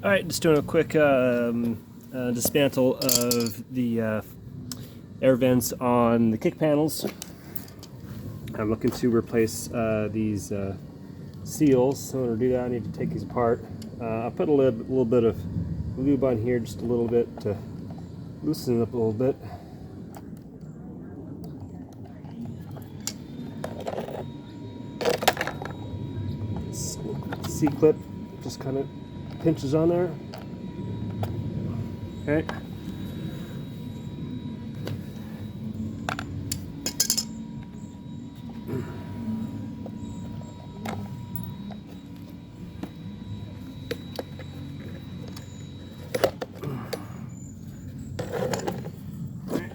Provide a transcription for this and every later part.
Alright, just doing a quick dismantle of the air vents on the kick panels. I'm looking to replace these seals. So in order to do that, I need to take these apart. I put a little bit of lube on here, just a little bit to loosen it up a little bit. C-clip just kind of pinches on there. Okay.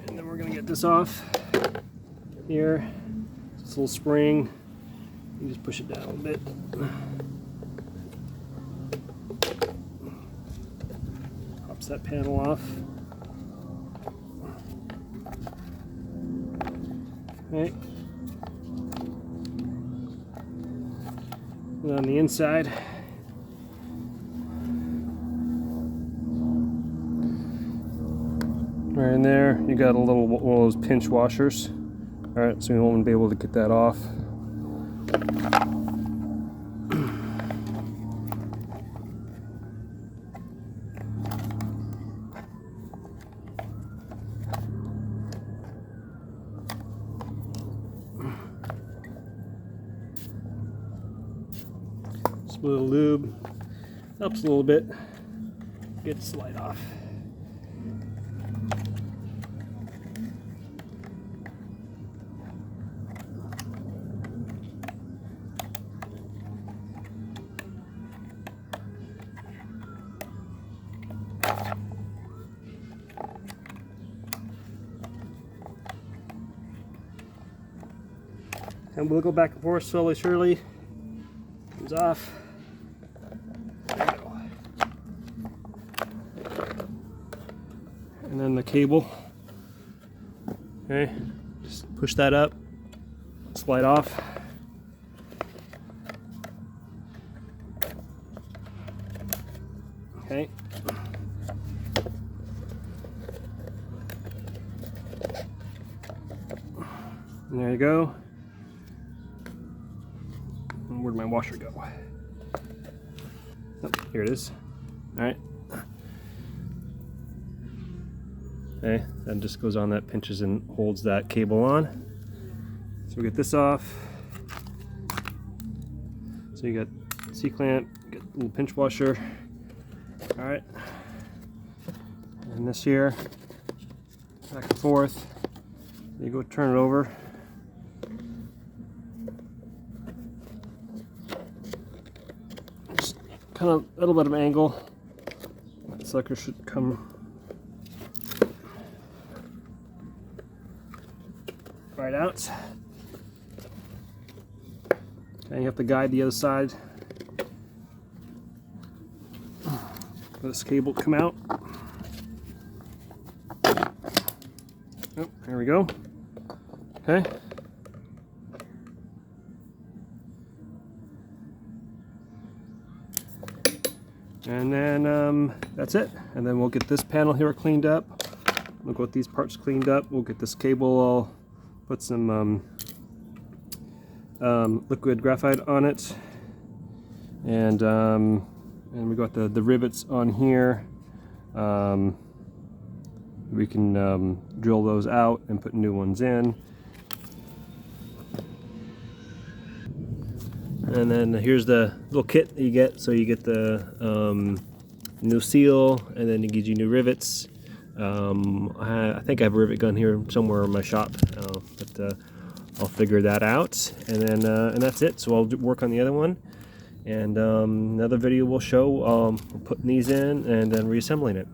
And then we're going to get this off here. This little spring. You just push it down a little bit. Pops that panel off. Okay. And on the inside, right in there, you got a little one of those pinch washers. All right, so you won't be able to get that off. Just a little lube helps a little bit. Get the slide off. And we'll go back and forth slowly, surely. Comes off. There we go. And then the cable. Okay, just push that up, slide off. Okay. And there you go. Where'd my washer go? Oh, here it is. All right. Okay, that just goes on, that pinches and holds that cable on. So we get this off. So you got C-clamp, get a little pinch washer. All right. And this here, back and forth. You go turn it over. Kind of a little bit of angle. That sucker should come right out. And you have to guide the other side for this cable to come out. Oh, there we go. Okay. And then that's it. And then we'll get this panel here cleaned up. We'll get these parts cleaned up. We'll get this cable, I'll put some liquid graphite on it. And we got the rivets on here. We can drill those out and put new ones in. And then here's the little kit that you get. So you get the new seal, and then it gives you new rivets. I think I have a rivet gun here somewhere in my shop, but I'll figure that out. And then and that's it. So I'll work on the other one, and another video will show we're putting these in and then reassembling it.